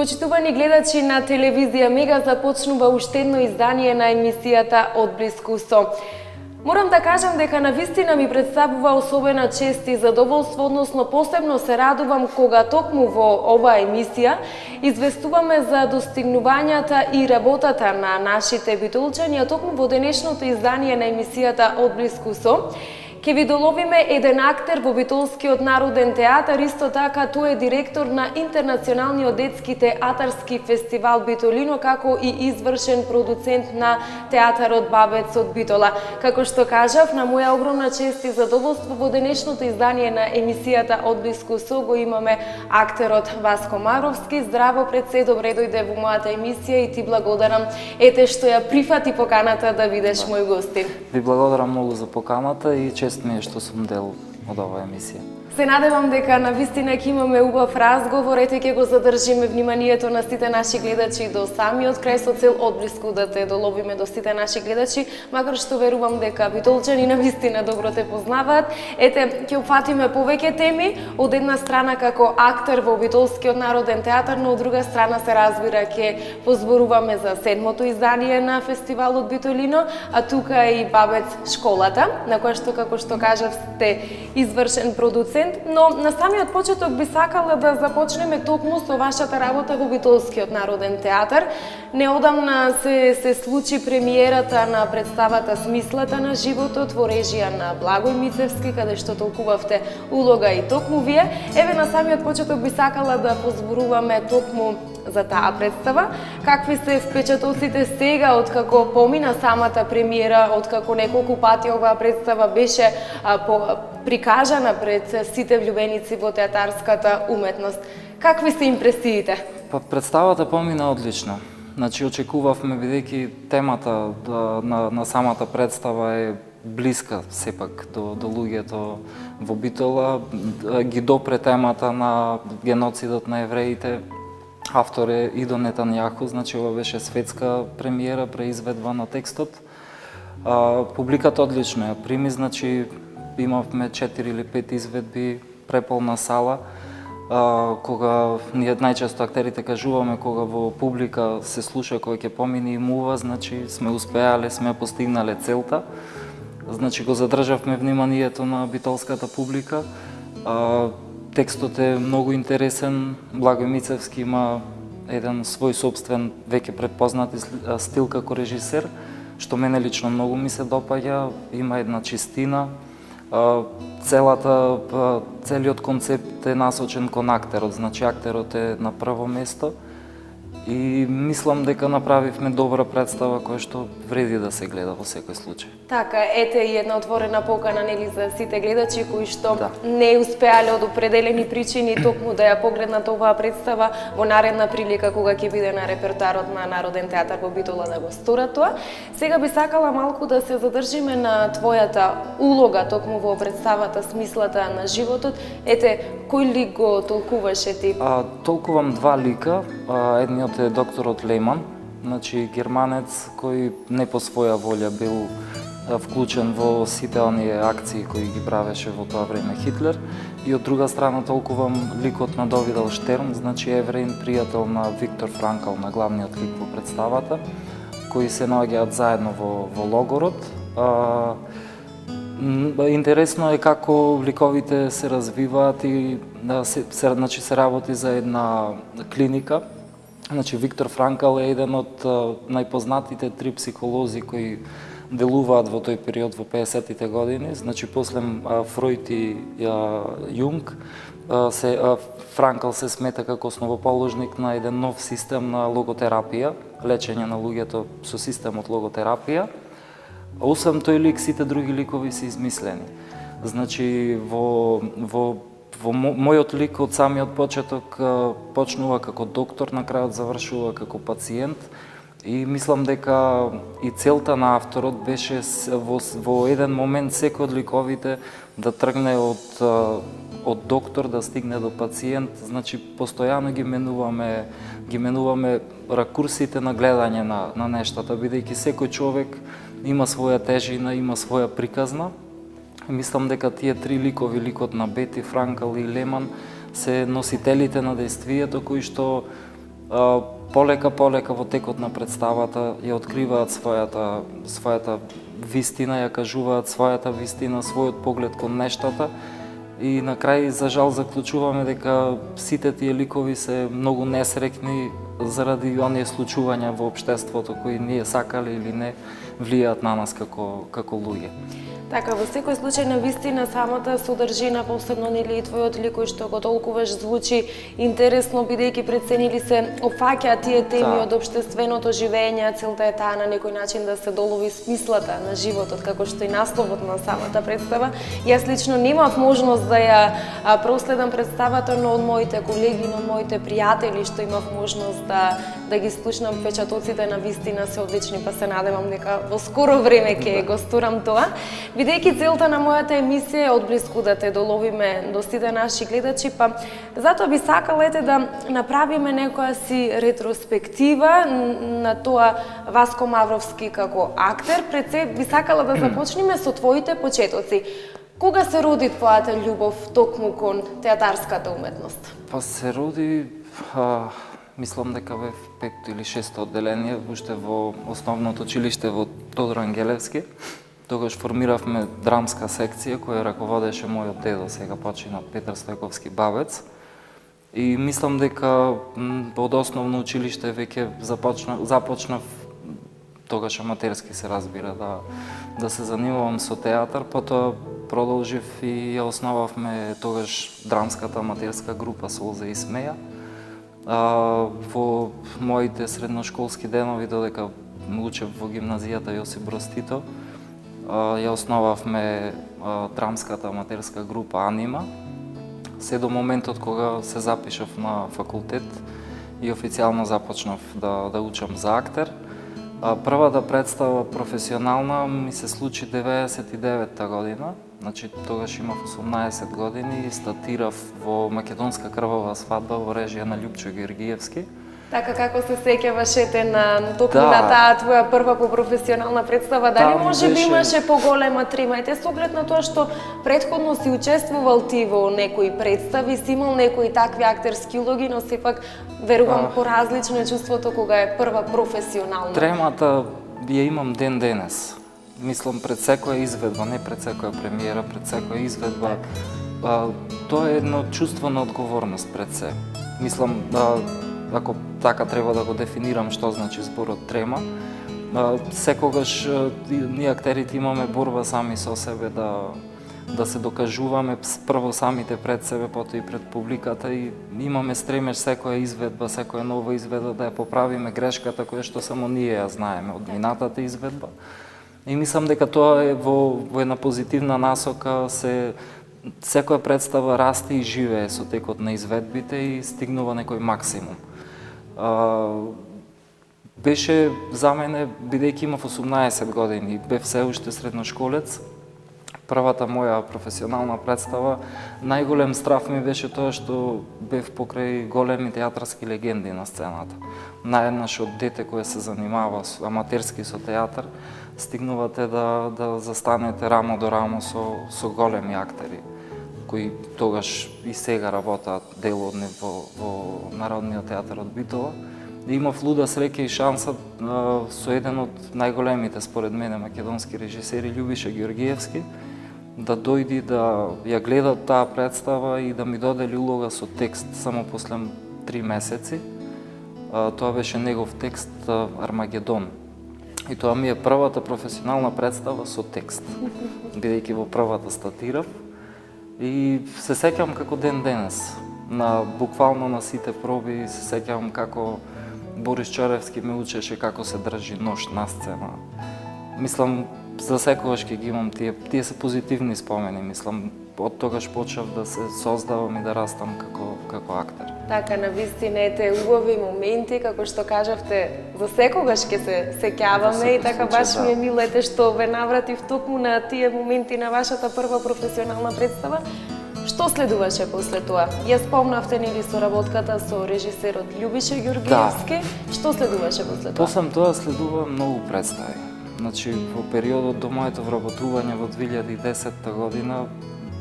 Почитувани гледачи на телевизија Мега, започнува уште едно издание на емисијата Одблиску со. Морам да кажам дека навистина ми представува особена чест и задоволство, односно посебно се радувам кога токму во оваа емисија известуваме за достигнувањата и работата на нашите битолчани, а токму во денешното издание на емисијата Одблиску со ќе ви доловиме еден актер во Битолскиот народен театар, исто така тој е директор на Интернационалниот детски театарски фестивал Битолино, како и извршен продуцент на театарот Бабец од Битола. Како што кажав, на моја огромна чест и задоволство во денешното издание на емисијата Одблиску со го имаме актерот Васко Мавровски. Здраво пред се, добре дојде во мојата емисија и ти благодарам ете што ја прифати поканата да бидеш мој гостин. Ви благодарам многу за поканата и чест ми е што сум дел од оваа емисија. Се надевам дека навистина ќе имаме убав разговор, ете ќе го задржиме вниманието на сите наши гледачи до самиот крај со цел одблиску да те доловиме до сите наши гледачи, макар што верувам дека битолчани навистина добро те познаваат. Ете, ќе опфатиме повеќе теми, од една страна како актер во Битолскиот народен театар, но од друга страна се разбира ќе позборуваме за 7-то издание на фестивалот Битолино, а тука е и Бабец школата, на која што, како што кажав, сте извршен продуцент. Но на самиот почеток би сакала да започнеме токму со вашата работа во Битолскиот народен театар. Неодамна се случи премиерата на представата Смислата на животот во режија на Благој Мицевски, каде што толкувавте улога и токму вие. Еве на самиот почеток би сакала да позборуваме токму за таа представа. Какви се впечатоците сега откако помина самата премиера, откако неколку пати оваа представа беше прикажана пред сите влюбеници во театарската уметност? Какви се импресиите? Представата помина одлично. Значи, очекувавме, бидејќи темата на самата представа е блиска сепак до луѓето во Битола, ги допре темата на геноцидот на евреите. Автор е Идо Нетањаху, значи ова беше светска премиера, преизведба на текстот. Публиката одлично ја прими, значи имавме 4 или 5 изведби, преполна сала. Кога ние најчесто актерите кажуваме, кога во публика се слуша кој ќе помине и мува, значи сме успеале, сме постигнале целта. Значи го задржавме вниманието на битолската публика. Текстот е многу интересен. Благој Мицевски има еден свој собствен, веќе предпознат стил како режисер, што мене лично многу ми се допаѓа. Има една чистина. Целиот концепт е насочен кон актерот, значи актерот е на прво место. И мислам дека направивме добра представа која што вреди да се гледа во секој случај. Така, ете и една отворена покана нели за сите гледачи кои што не успеале од определени причини токму да ја погледнат оваа представа во наредна прилика кога ќе биде на репертоарот на Народен театар во Битола да го сторат тоа. Сега би сакала малку да се задржиме на твојата улога токму во представата Смислата на животот. Ете, кој лик го толкуваше ти? Толкувам два лика. Едниот е докторот Леман, значи германец кој не по своја волја бил вклучен во сите оние акции кои ги правеше во тоа време Хитлер. И од друга страна толкувам ликот на Довидел Штерн, значи евреин, пријател на Виктор Франкл, на главниот лик во представата, кои се наоѓаат заедно во логорот. Интересно е како ликовите се развиваат и се работи за една клиника. Значи, Виктор Франкл е еден од најпознатите 3 психолози кои делуваат во тој период во 50-тите години. Значи, после Фројд и Јунг, Франкл се смета како основоположник на еден нов систем на логотерапија, лечење на луѓето со системот логотерапија. Освен тој лик, сите други ликови се измислени. Значи, во мојот лик од самиот почеток почнува како доктор, на крајот завршува како пациент и мислам дека и целта на авторот беше во еден момент секој од ликовите да тргне од доктор да стигне до пациент. Значи постојано ги менуваме ракурсите на гледање на нештата, бидејќи секој човек има своја тежина, има своја приказна. Мислам дека тие 3 ликови, ликот на Бети, Франкл и Леман, се носителите на действието кои што полека во текот на представата ја откриваат својата вистина, ја кажуваат својата вистина, својот поглед кон нештата и на крај за жал заклучуваме дека сите тие ликови се многу несреќни заради оние случувања во општеството кои ние сакале или не влијаат на нас како луѓе. Така, во секој случај на вистина самата содржина, посебно нели и твојот лик кој што го толкуваш звучи интересно бидејќи преценили се опфаќаат тие теми од општественото живење, целта е таа на некој начин да се долови смислата на животот, како што и насловот на самата представа. Јас лично немав можност да ја проследам представата, но од моите колеги, од моите пријатели што имав можност да ги слушнам впечатоците на вистина се одлични, па се надевам дека во скоро време ќе го сторам тоа. Бидејќи целта на мојата емисија е одблиску да те доловиме до сите наши гледачи, па затоа би сакала да направиме некоја си ретроспектива на тоа Васко Мавровски како актер. Пред се би сакала да започнеме со твоите почетоци. Кога се роди твојата љубов токму кон театарската уметност? Па се роди, мислам дека бев 5-то или 6-то одделение, уште во основното училиште во Тодор Ангелевски. Тогаш формиравме драмска секција која раководеше мојот дедо, сега починат Петар Стојковски Бабец. И мислам дека од основно училиште веќе започнав тогаш аматерски се разбира да се занимавам со театар, потоа продолжив и ја основавме тогаш драмската аматерска група Солза и Смеја. Во моите средношколски денови додека учев во гимназијата Јосип Броз Тито, ја основавме драмската аматерска група Анима, се до моментот кога се запишав на факултет и официјално започнав да учам за актер. Првата представа професионална ми се случи 99-та година, значи тогаш имав 18 години и статирав во Македонска крвава свадба во режија на Љупчо Георгиевски. Така како се сеќаваш на токму на таа твоја прва по професионална представа, дали може би имаше поголема трема? Ете, со оглед на тоа што претходно си учествувал ти во некои представи, си имал некои такви актерски улоги, но сепак верувам поразлично е чувството кога е прва професионална. Тремата ја имам ден денес. Мислам пред секоја изведба, не пред секоја премиера, пред секоја изведба. Тоа е едно чувство на одговорност пред се. Мислам ако така треба да го дефинирам што значи зборот трема, секогаш ние актерите имаме борба сами со себе да се докажуваме прво самите пред себе, потоа и пред публиката и имаме стремеж секоја изведба, секоја нова изведба да ја поправиме грешката која што само ние ја знаеме од минатата изведба. И мислам дека тоа е во една позитивна насока, секоја представа расте и живее со текот на изведбите и стигнува некој максимум. Беше за мене, бидејќи имав 18 години, бев се уште средношколец, првата моја професионална представа, најголем страв ми беше тоа што бев покрај големи театарски легенди на сцената. Наеднаш од дете кое се занимава аматерски со театар, стигнувате да застанете рамо до рамо со големи актери, кои тогаш и сега работаат дел од нив во Народниот театар од Битола. Имав луда среќа и шанса со еден од најголемите, според мене, македонски режисери, Љубиша Георгиевски, да дојди да ја гледа таа представа и да ми додели улога со текст само после 3 месеци. Тоа беше негов текст Армагедон. И тоа ми е првата професионална представа со текст, бидејќи во првата статирав. И се сеќавам како ден денес, буквално на сите проби се сеќавам како Борис Чоревски ме учеше како се држи нож на сцена. Мислам, за секогаш ќе ги имам тие се позитивни спомени, мислам, од тогаш почнав да се создавам и да растам како актер. Така, навистина ете убави моменти, како што кажавте, за секогаш ќе се сеќаваме и така баш ми е мило ете што ве навратив токму на тие моменти на вашата прва професионална представа. Што следуваше после тоа? Ја спомнавте нели соработката со режисерот Љубиша Георгиевски. Што следуваше после тоа? После тоа следува многу представи. Значи, во периодот до моето вработување во 2010 година,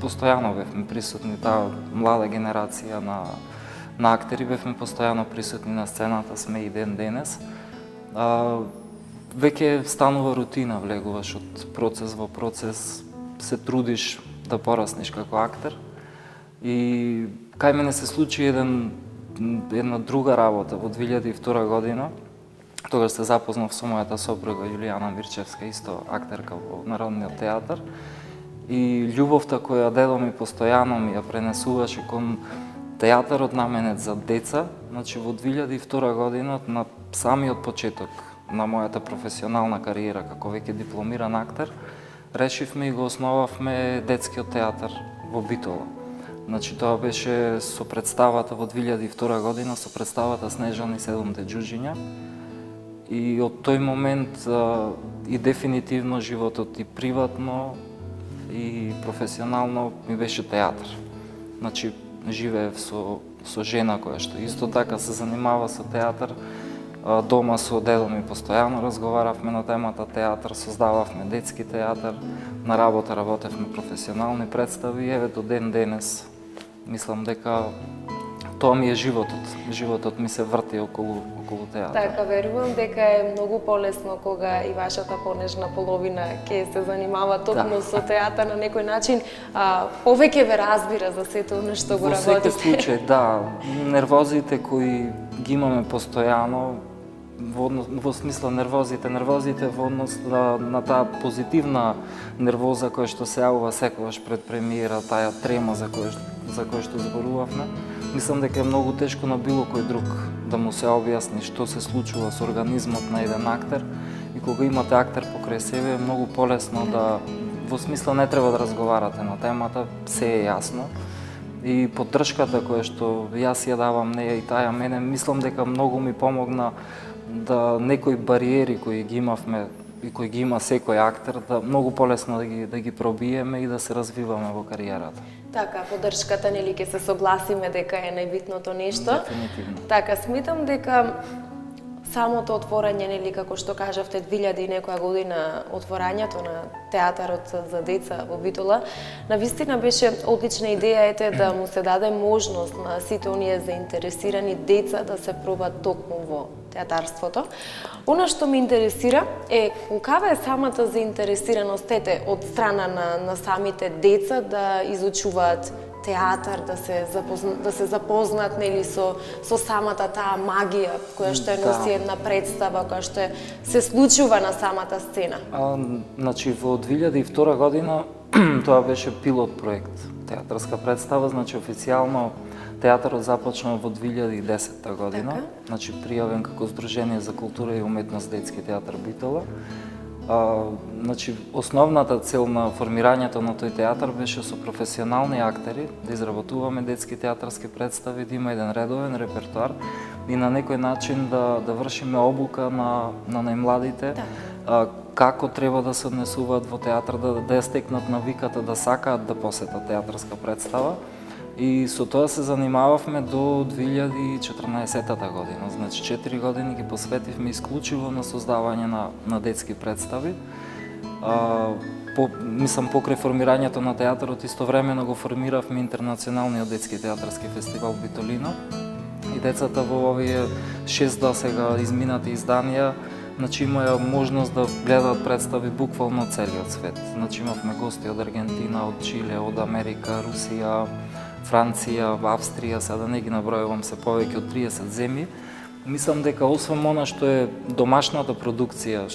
постојано бевме присутни таа млада генерација на актери, бевме постојано присутни на сцената, сме и ден денес. Веќе станува рутина, влегуваш од процес во процес, се трудиш да пораснеш како актер. И кај мене се случи една друга работа во 2002 година. Тогаш се запознав со мојата сопруга Јулијана Мирчевска, исто актерка во Народниот театар. И љубовта која дедо ми постојано ми ја пренесуваше кон театарот наменет за деца, значи во 2002 година, на самиот почеток на мојата професионална кариера како веќе дипломиран актер, решивме и го основавме детскиот театар во Битола. Значи тоа беше со представата во 2002 година, со представата Снежана и седумте џуџиња. И од тој момент и дефинитивно животот и приватно и професионално ми беше театар. Значи живеев со жена која што исто така се занимава со театар. Дома со дедо ми постојано разговаравме на темата театар, создававме детски театар, на работа работевме професионални представи и еве до ден денес мислам дека тоа ми е животот. Животот ми се врти околу театар. Така, верувам дека е многу полесно кога и вашата понежна половина ќе се занимава токму со театар на некој начин, повеќе ве разбира за сето она што го работите. Во секој случај, да, нервозите кои ги имаме постојано, во смисла нервозите во однос на таа позитивна нервоза која што се јавува секогаш пред премиера, таа трема за која што зборувавме. Мислам дека е многу тешко на било кој друг да му се објасни што се случува со организмот на еден актер и кога имате актер покрај себе е многу полесно да, во смисла не треба да разговарате на темата, се е јасно. И поддршката која што јас ја давам неја и таа мене, мислам дека многу ми помогна да некои бариери кои ги имавме и кои ги има секој актер, да многу полесно да ги пробиеме и да се развиваме во кариерата. Така, поддршката, нели, ќе се согласиме дека е најбитното нешто. Дефинитивно. Така, смитам дека самото отворање, нели, како што кажавте, 2000 и некоја година, отворањето на театарот за деца во Битола, навистина беше одлична идеја ете да му се даде можност на сите оние заинтересирани деца да се пробат токму во театарството. Она што ме интересира е колкава е самата заинтересираност од страна на самите деца да изучуваат театар, да се запознаат нели со самата таа магија која што носи една представа, која што се случува на самата сцена. Значи во 2002 година тоа беше пилот проект, театарска представа, значи официјално театарот започна во 2010 година, така? Значи пријавен како Сдружение за култура и уметност детски театар Битола. Значи, основната цел на формирањето на тој театар беше со професионални актери да изработуваме детски театарски представи, да има еден редовен репертоар и на некој начин да вршиме обука на најмладите, како треба да се однесуваат во театар, да ја стекнат навиката, да сакаат да посетат театарска представа. И со тоа се занимававме до 2014 година. Значи 4 години ги посветивме исклучиво на создавање на детски представи. Мислам, покрај формирањето на театарот, истовремено го формиравме Интернационалниот детски театарски фестивал Битолино. И децата во овие 6 досега изминати изданија, значи имаја можност да гледаат представи буквално целиот свет. Значи имавме гости од Аргентина, од Чиле, од Америка, Русија, Франција, Австрија, сега да не ги набројувам, се повеќе од 30 земји. Мислам дека освен она што е домашната продукција,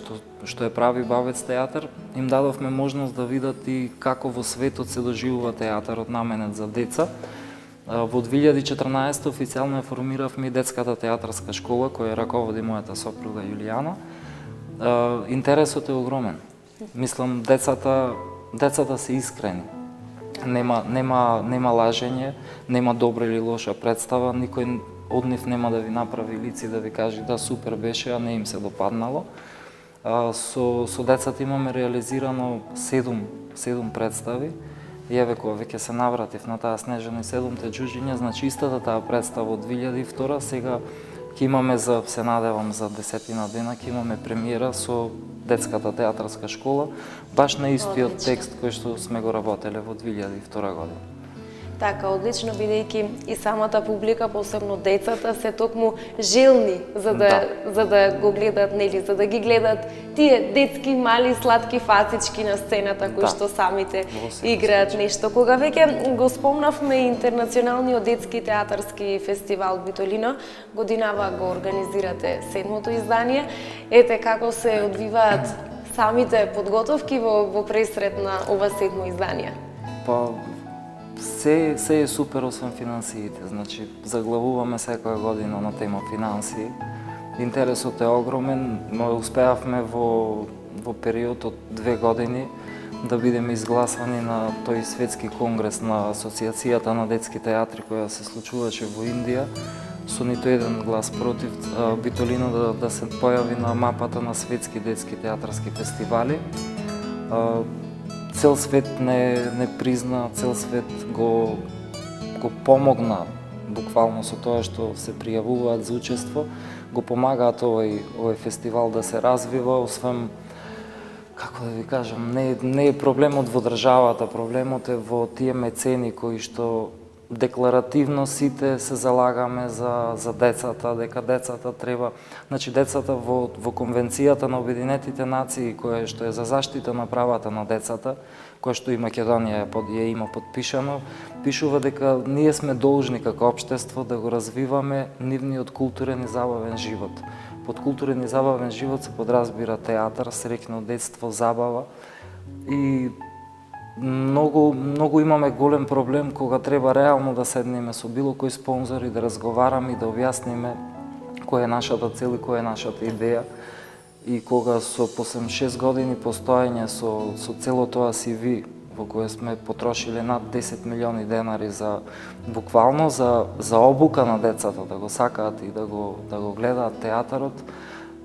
што е прави Бавец театар, им дадовме можност да видат и како во светот се доживува театарот наменет за деца. Во 2014 официјално ја формиравме и детската театарска школа, која раководи мојата сопруга Јулијана. Интересот е огромен. Мислам, децата се искрени. Нема лажење, нема добра или лоша представа, никој од нив нема да ви направи лице да ви каже да супер беше, а не им се допаднало. Со децата имаме реализирано 7 представи. И еве кога веќе се навратив на таа Снежана и седумте џуџиња, значи истата таа представа од 2002, сега ќе имаме се надевам за 10 дена, ќе имаме премиера со детската театарска школа, баш на истиот текст кој што сме го работеле во 2002 година. Така, одлично, бидејќи и самата публика, посебно децата, се токму желни за да го гледат, нели, за да ги гледат тие детски, мали, сладки фацички на сцената, кои што самите играат нешто. Кога веќе го спомнавме Интернационалниот детски театарски фестивал Битолино, годинава го организирате 7-то издание. Ете како се одвиваат самите подготовки во пресред на ова 7-то издание. Па, се е супер освен финансиите, значи заглавуваме секоја година на тема финансии. Интересот е огромен, но успеавме во период од 2 години да бидеме изгласвани на тој светски конгрес на Асоциацијата на детски театри која се случуваше во Индија, со ниту еден глас против Битолино да се појави на мапата на светски детски театарски фестивали. Цел свет не призна, цел свет го помогна буквално со тоа што се пријавуваат за учество, го помагаат овој фестивал да се развива, освен, како да ви кажам, не е проблемот во државата, проблемот е во тие мецени кои што декларативно сите се залагаме за децата, дека децата треба, значи децата во Конвенцијата на Обединетите нации, која што е за заштита на правата на децата, која што и Македонија ја има подпишано, пишува дека ние сме должни како општество да го развиваме нивниот културен и забавен живот. Под културен и забавен живот се подразбира театар, среќно детство, забава и многу имаме голем проблем кога треба реално да седнеме со било кој спонзор и да разговараме и да објасниме која е нашата цел и која е нашата идеја. И кога по 6 години постоење со цело тоа CV во кое сме потрошиле над 10 милиони денари буквално за обука на децата, да го сакаат и да го гледаат театарот,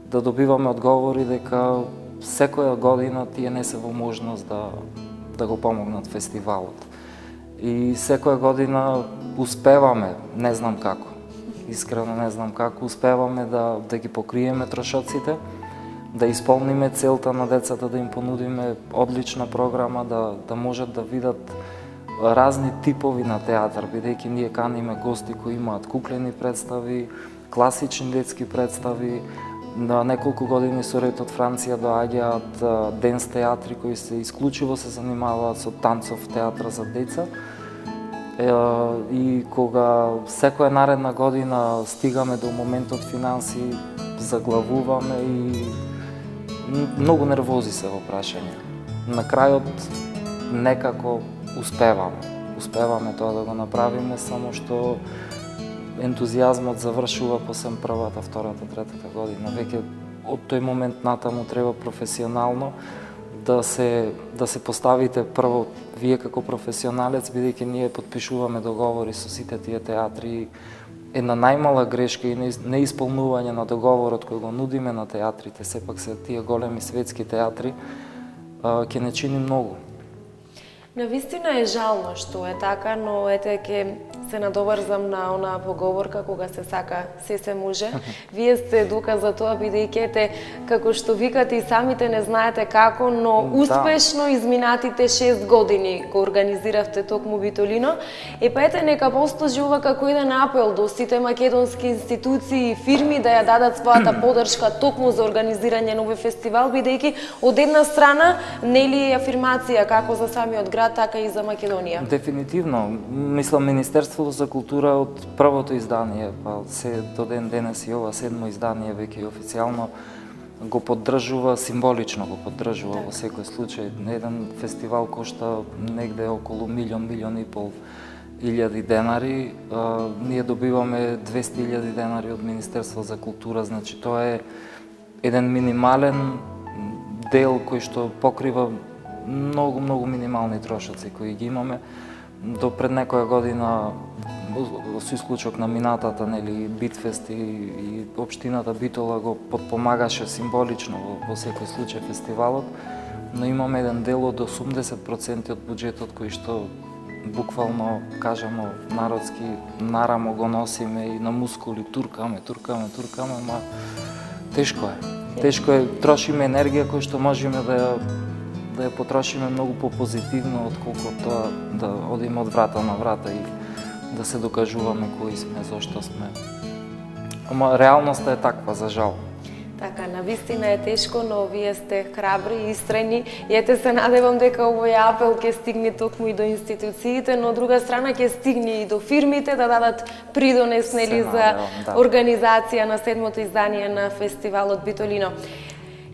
да добиваме одговори дека секоја година тие не се во можност да го помогнат фестивалот. И секоја година успеваме, не знам како, искрено не знам како, успеваме да ги покриеме трошоците, да исполниме целта на децата, да им понудиме одлична програма, да можат да видат разни типови на театар, бидејќи ние каниме гости кои имаат куклени представи, класични детски представи. На неколку години со ред од Франција доаѓаат денс театри кои се исклучиво се занимаваат со танцов театар за деца. И кога секоја наредна година стигаме до моментот финанси, заглавуваме и многу нервози се во прашање. На крајот некако успеваме тоа да го направиме, само што ентузијазмот завршува посем првата, втората, третата година. Веќе од тој момент натаму треба професионално да се поставите прво вие како професионалец, бидејќи ние потпишуваме договори со сите тие театри. Една најмала грешка и неисполнување на договорот кој го нудиме на театрите, сепак се тие големи светски театри, ќе не чини многу. Навистина е жално што е така, но ете ќе се надоврзам на онаа поговорка кога се сака се може. Вие сте доказ за тоа, бидејќи ете како што викате и самите не знаете како, но успешно изминатите 6 години го организиравте токму Битолино. Па ете нека послужи ова како еден апел до сите македонски институции и фирми да ја дадат својата поддршка токму за организирање на овој фестивал, бидејќи од една страна нели афирмација како за самиот град, така и за Македонија. Дефинитивно. Мислам, Министерството за култура од првото издание, па се до ден денес и ова 7-мо издание веќе официјално го поддржува, символично го поддржува во секој случај. Еден фестивал кошта негде околу милион и пол илјади денари. Ние добиваме 200.000 денари од Министерство за култура, значи тоа е еден минимален дел кој што покрива многу минимални трошоци кои ги имаме. До пред некоја година, со исклучок на минатата, нели, Битфест и општината Битола го подпомагаше символично во секој случај фестивалот, но имаме еден дел од 80% од буџетот кој што буквално, кажемо народски, нарамо го носиме и на мускули туркаме, ма тешко е. Тешко е, трошиме енергија која што можеме да ја потрошиме многу попозитивно отколку тоа да одиме од врата на врата и да се докажуваме кои сме, зошто сме. Ама реалноста е таква, за жал. Така, навистина е тешко, но вие сте храбри и истрени. И ете се надевам дека овој апел ќе стигне токму и до институциите, но од друга страна ќе стигне и до фирмите да дадат придонес нели за организација на 7-то издание на фестивалот Битолино.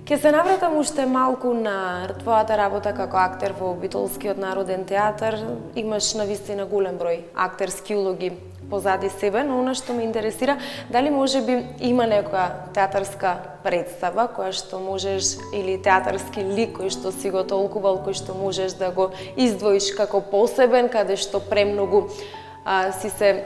Ќе се навратам уште малку на твојата работа како актер во Битолскиот народен театар. Имаш навистина голем број актерски улоги позади себе, но она што ме интересира, дали можеби има некоја театарска представа која што можеш, или театарски лик кој што си го толкувал, кој што можеш да го издвоиш како посебен, каде што премногу си се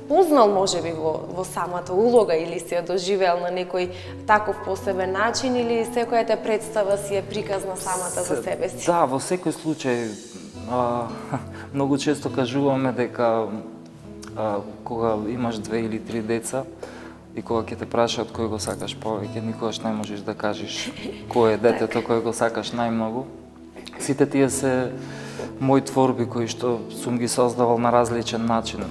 познал можеби во самата улога или си ја доживеал на некој таков посебен начин, или секоја те представа си е приказна самата за себе си? Да, во секој случај многу често кажуваме дека кога имаш 2 или 3 деца и кога ќе те прашаат кој го сакаш повеќе, никогаш не можеш да кажеш кој е детето кој го сакаш најмногу. Сите тие се мои творби кои што сум ги создавал на различен начин.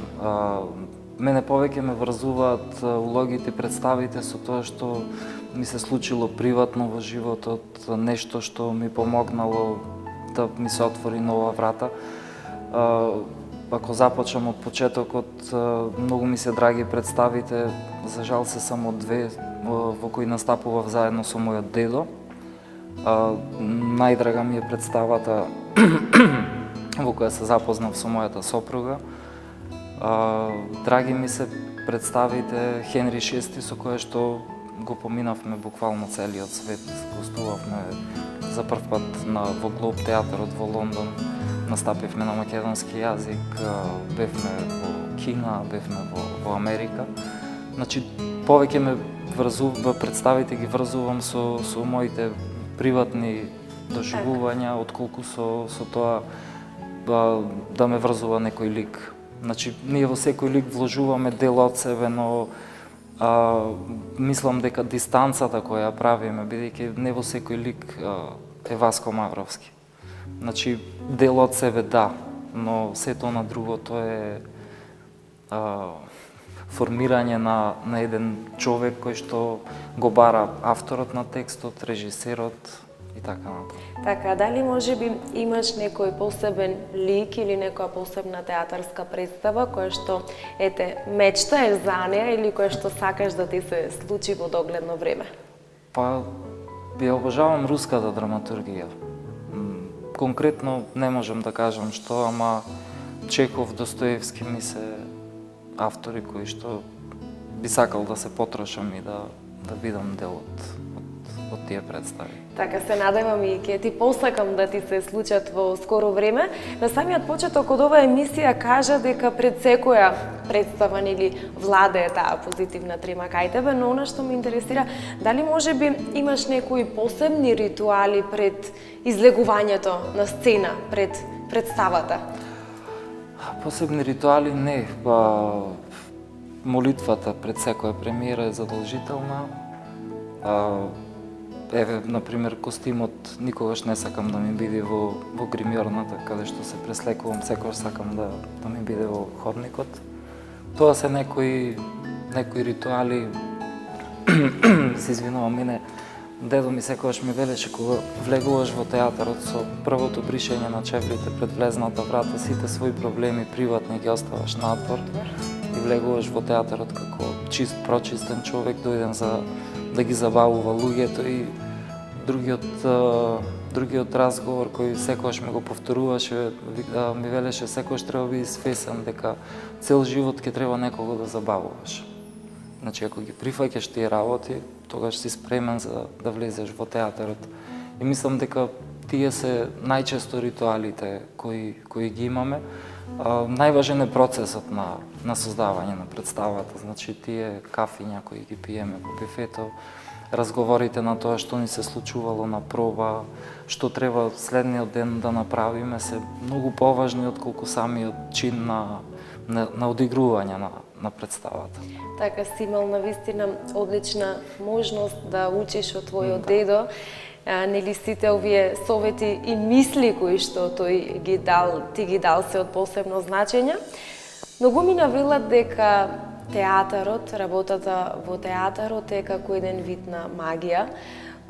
Мене повеќе ме врзуваат улогите, представите со тоа што ми се случило приватно во животот, нешто што ми помогнало да ми се отвори нова врата. Ако започнам од почетокот, многу ми се драги представите, за жал се само 2 во кои настапував заедно со мојот дедо. Најдрага ми е представата во која се запознав со мојата сопруга. Драги ми се представите Хенри VI, со која што го поминавме буквално целиот свет. Гостувавме за прв пат во Глоб театарот во Лондон. Настапивме на македонски јазик, бевме во Кина, бевме во Америка. Значи, повеќе ме представите ги врзувам со моите приватни доживувања, отколку со тоа да ме врзува некој лик. Значи, ние во секој лик вложуваме дел од себе, но мислам дека дистанцата која ја правиме, бидејќи не во секој лик е Васко Мавровски. Значи, дел од себе да, но сето на другото е формирање на еден човек кој што го бара авторот на текстот, режисерот и така натаму. Така, дали можеби имаш некој посебен лик или некоја посебна театарска представа која што мечтаеш за неа или која што сакаш да ти се случи во догледно време? Па, ја обожавам руската драматургија. Конкретно не можам да кажам што, ама Чехов, Достоевски ми се автори кои што би сакал да се потрошам и да бидам дел од тие представи. Така се надевам и ќе ти посакам да ти се случат во скоро време. На самиот почеток од оваа емисија кажа дека пред секоја представа нели владее таа позитивна трема кај тебе, но она што ме интересира, дали можеби имаш некои посебни ритуали пред излегувањето на сцена, пред представата? Посебни ритуали не. Молитвата пред секоја премиера е задолжителна. Еве, например, костимот никогаш не сакам да ми биде во гримьорната, каде што се преслекувам, секогаш сакам да ми биде во хорникот. Тоа се некои ритуали. Се извинувам, мене дедо ми секогаш ми велеше кога влегуваш во театарот со првото бришење на чевлите пред влезната врата, сите своји проблеми приватни ги оставаш надвор и влегуваш во театарот како чист, прочистен човек, дојден за да ги забавува луѓето. И другиот разговор кој секогаш ми го повторуваше, ми велеше секогаш треба биде свесен дека цел живот ќе треба некого да забавуваш. Значи, ако ги прифаќаш тие работи, тогаш си спремен за да влезеш во театарот. И мислам дека тие се најчесто ритуалите кои ги имаме. Најважен е процесот на создавање на представата. Значи, тие кафиња кои ги пиеме во бифето, разговорите на тоа што ни се случувало на проба, што треба следниот ден да направиме, се многу поважни отколку самиот чин на одигрување на представата. Така си имал навистина одлична можност да учиш од твојот дедо. нели сите овие совети и мисли кои што тој ти ги дал се од посебно значење. Многумина велат дека театарот, работата во театарот е како еден вид на магија.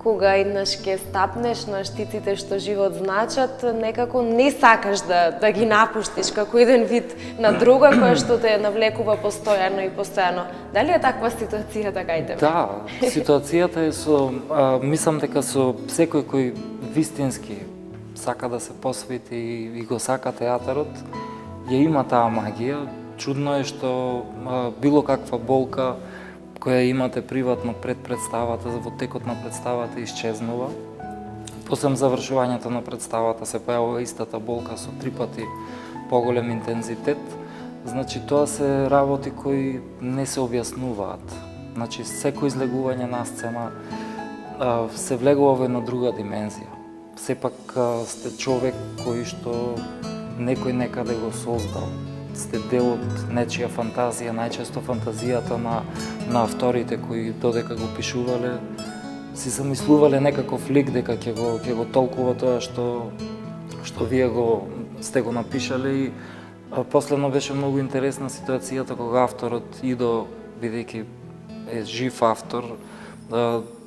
Кога еднаш ќе стапнеш на штиците што живот значат, некако не сакаш да ги напуштиш, како еден вид на дрога која што те навлекува постојано и постојано. Дали е таква ситуацијата кај тебе? Да, ситуацијата е мислам дека со секој кој вистински сака да се посвети и го сака театарот, ја има таа магија. Чудно е што било каква болка која имате приватно пред представата, во текот на представата исчезнува. После завршувањето на представата се појавува истата болка со 3 пати поголем интензитет. Значи тоа се работи кои не се објаснуваат. Значи секој излегување на сцена се влегува во една друга димензија. Сепак сте човек кој што некој некаде го создал. Сте дел од нечија фантазија, најчесто фантазијата на авторите кои додека го пишувале, си замислувале некаков лик дека ќе го толкува тоа што вие сте го напишале и последно беше многу интересна ситуацијата кога авторот Идо, бидејќи е жив автор,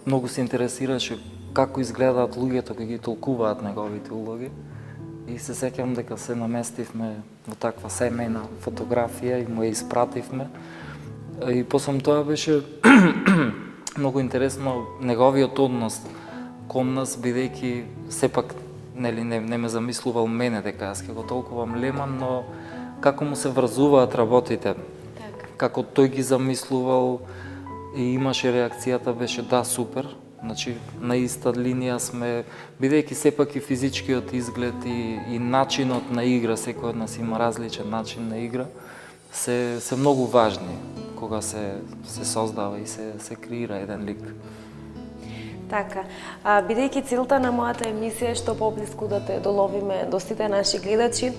многу се интересираше како изгледаат луѓето кои ги толкуваат неговите улоги. И се сеќавам дека се наместивме во таква семејна фотографија и му ја испративме. И после тоа беше многу интересно неговиот однос кон нас, бидејќи сепак нели не ме замислувал мене дека јас ќе го толкувам Леман, но како му се врзуваат работите. Како тој ги замислувал и имаше реакцијата беше да, супер. Значи, на иста линија сме, бидејќи сепак и физичкиот изглед и начинот на игра, секој од нас има различен начин на игра, се многу важни кога се создава и се креира еден лик. Така, бидејќи целта на мојата емисија е што поблиску да те доловиме до сите наши гледачи,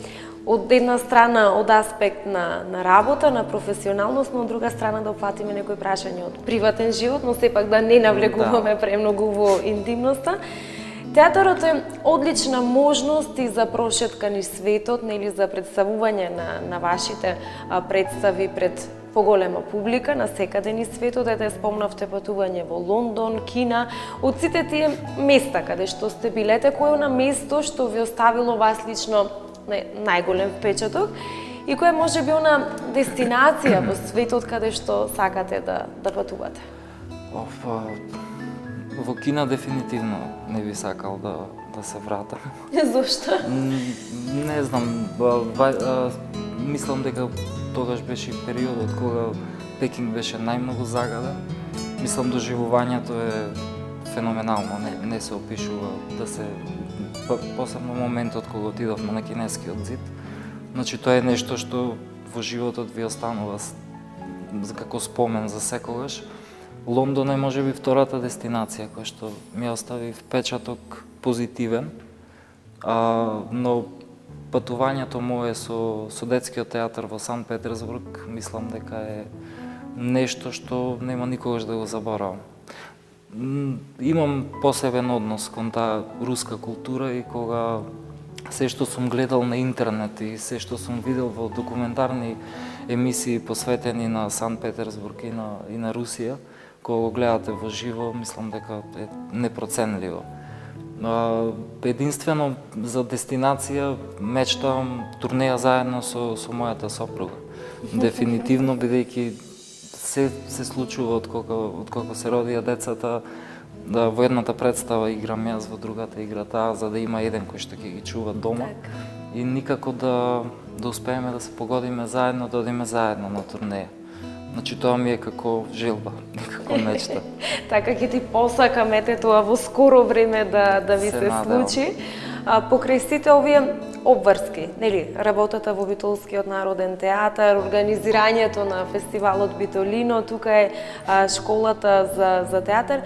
од една страна од аспект на работа, на професионалност, но од друга страна да опфатиме некои прашања од приватен живот, но сепак да не навлегуваме премногу во интимноста. Театарот е одлична можност и за прошетка низ светот, нели за представување на вашите представи пред поголема публика на секаде низ светот. Ете спомнавте патување во Лондон, Кина, од сите тие места каде што сте билете, кое е на место што ви оставило вас лично најголем впечаток и која може би она дестинација во светот каде што сакате да патувате? Во Кина дефинитивно не би сакал да се вратам. Зошто? Не знам, мислам дека тогаш беше периодот кога Пекинг беше најмногу загаден. Мислам доживувањето е феноменално, не се опишува да се посебно моментот кога отидовме на Кинескиот зид. Значи тоа е нешто што во животот ви останува како спомен за секогаш. Лондон е можеби втората дестинација која што ми остави впечаток позитивен, но патувањето мое со детскиот театар во Санкт Петерсбург мислам дека е нешто што нема никогаш да го заборавам. Имам посебен однос кон таа руска култура и кога се што сум гледал на интернет и се што сум видел во документарни емисии посветени на Санкт Петерсбург и на Русија, кога го гледате во живо, мислам дека е непроценливо. Единствено за дестинација мечтам турнеја заедно со мојата сопруга. Дефинитивно, бидејќи се случува од кога се родија децата, да во едната представа играм јас, во другата игра таа, за да има еден кој што ќе ги чува дома. И никако да успееме да се погодиме заедно, да одиме заедно на турнеја. Значи тоа ми е како желба, како мечта. Така ќе ти посакаме тоа во скоро време да ви се случи. Покрај сите овие обврски, нели, работата во Битолскиот народен театар, организирањето на фестивалот Битолино, тука е школата за театар.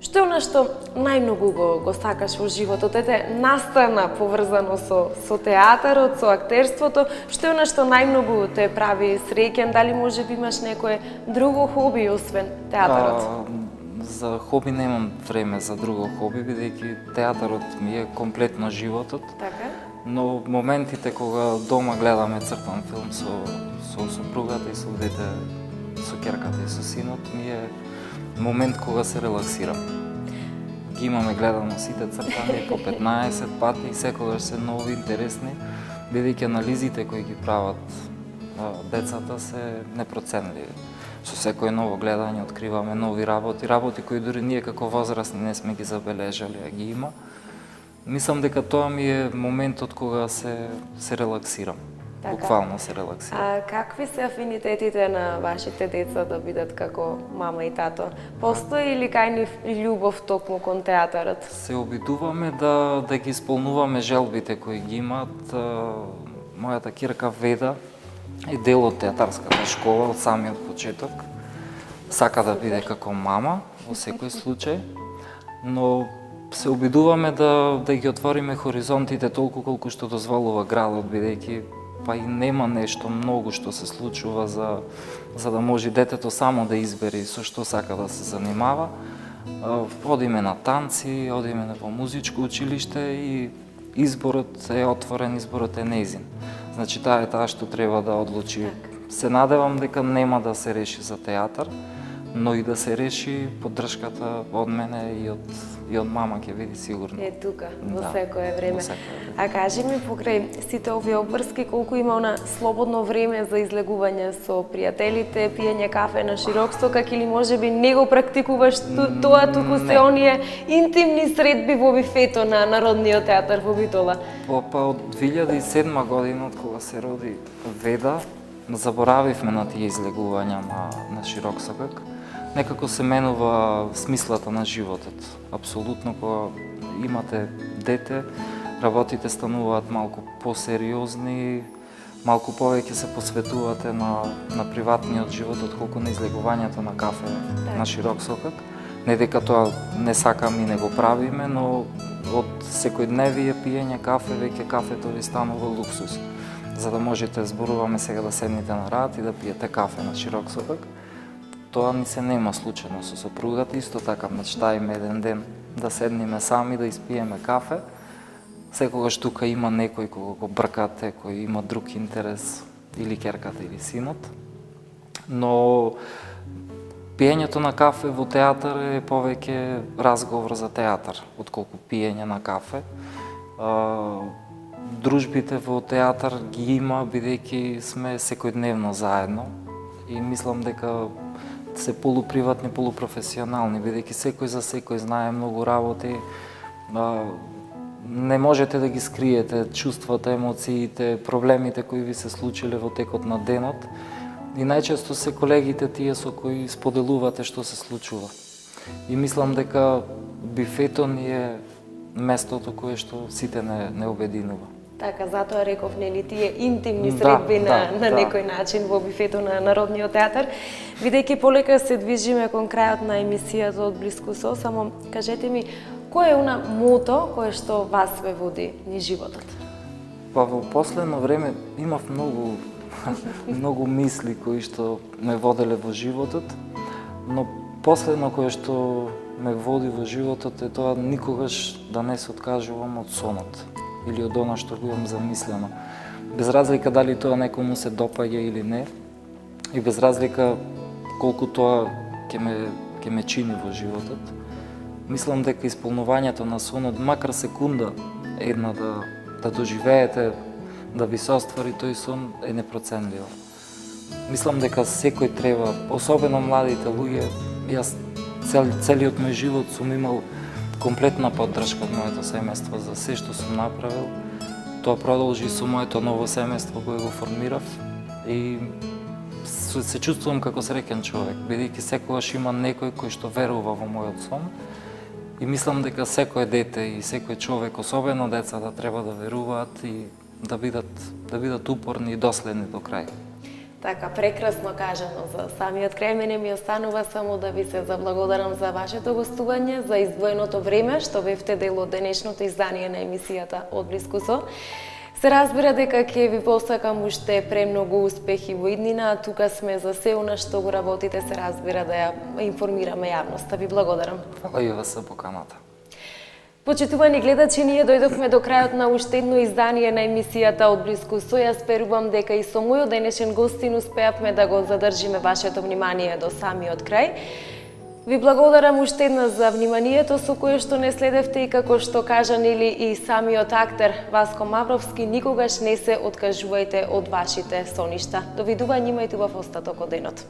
Што е она што најмногу го сакаш во животот? Ете, настана поврзано со театарот, со актерството, што е она што најмногу те прави среќен? Дали може би имаш некое друго хоби освен театарот? за хоби немам време за друго хоби, бидејќи театарот ми е комплетно животот. Така? Но моментите кога дома гледаме цртан филм со сопругата и со дете, со ќерката и со синот, ми е момент кога се релаксирам. Ги имаме гледано сите цртани по 15 пати и секогаш се нови, интересни, бидејќи анализите кои ги прават децата се непроценливи. Со секој ново гледање откриваме нови работи кои дури ние како возрастни не сме ги забележали, а ги има. Мислам дека тоа ми е моментот кога се релаксирам. Така. Буквално се релаксирам. А какви се афинитетите на вашите деца да бидат како мама и тато? Постои или кај нив љубов токму кон театарот? Се обидуваме да ги исполнуваме желбите кои ги имаат. Мојата ќерка Веда е дел од театарската школа од самиот почеток. Сака да биде како мама во секој случај, но се обидуваме да ги отвориме хоризонтите толку колку што дозволува градот, бидејќи па и нема нешто многу што се случува за да може детето само да избери со што сака да се занимава. Одиме на танци, одиме во музичко училиште и изборот е отворен, изборот е нејзин. Значи таа што треба да одлучи. Се надевам дека нема да се реши за театар, но и да се реши поддршката од мене и од мама ќе биде сигурно. Е тука, во Да, секое време. во секое време. А кажи ми, покрај сите овие обврски, колку има она слободно време за излегување со пријателите, пиење кафе на широк стокак или можеби не го практикуваш тоа, туку се оние интимни средби во бифето на Народниот театар во Битола? Па од 2007 година, од кога се роди Веда, заборавивме на тие излегувања на широк стокак. Некако се менува смислата на животот. Апсолутно, кога имате дете, работите стануваат малку посериозни, малку повеќе се посветувате на приватниот живот, отколку на излегувањето на кафе на широк стокак. Не дека тоа не сакаме и не го правиме, но од секојдневие пиење кафе, веќе кафето ви станува луксус. За да можете, зборуваме сега, да седнете на рад и да пиете кафе на широк стокак. Тоа ни се нема случајно со сопругата, исто така мечтаиме еден ден да седниме сами, да испиеме кафе. Секогаш тука има некој кога го бркате, кој има друг интерес, или ќерката или синот. Но пиењето на кафе во театар е повеќе разговор за театар, отколку пиење на кафе. Дружбите во театар ги има, бидејќи сме секојдневно заедно и мислам дека се полуприватни, полупрофесионални, бидејќи секој за секој знае многу работи. Не можете да ги скриете чувствата, емоциите, проблемите кои ви се случиле во текот на денот. И најчесто се колегите тие со кои споделувате што се случува. И мислам дека бифето ни е местото кое што сите не обединува. Така, затоа реков, нели, тие интимни средби на некој начин во бифето на Народниот театар. Бидејќи полека се движиме кон крајот на емисијата од Блиску со, само кажете ми, кој е она мото кое што вас ве води низ животот? Па во последно време имав многу мисли кои што ме воделе во животот, но последно кое што ме води во животот е тоа никогаш да не се откажувам од сонот или од она што го имам замислено. Без разлика дали тоа некому се допаѓа или не, и без разлика колку тоа ќе ме чини во животот. Мислам дека исполнувањето на сонот, макар секунда една да доживеете, да ви се оствари тој сон, е непроценливо. Мислам дека секој треба, особено младите луѓе, јас целиот мој живот сум имал комплетна поддршка од моето семејство за се што сум направил. Тоа продолжи со моето ново семејство кое го формирав и се чувствувам како среќен човек, бидејќи секогаш има некој кој што верува во мојот сон. И мислам дека секое дете и секој човек, особено децата, треба да веруваат и да бидат упорни и доследни до крај. Така, прекрасно кажано за самиот крај. Мене ми останува само да ви се заблагодарам за вашето гостување, за издвоеното време што бевте дел од денешното издание на емисијата Од Блиску со. Се разбира дека ќе ви посакам уште премногу успехи во иднина, а тука сме за се она што го работите, се разбира да ја информираме јавноста. Ви благодарам. Фала и вас за поканата. Почитувани гледачи, ние дојдовме до крајот на уште едно издание на емисијата Од блиску со ја. Сперувам дека и со мојот денешен гостин успеавме да го задржиме вашето внимание до самиот крај. Ви благодарам уште еднаш за вниманието со кое што не следевте и како што кажа нели и самиот актер Васко Мавровски, никогаш не се откажувајте од вашите соништа. Довидување, имајте убав остаток од денот.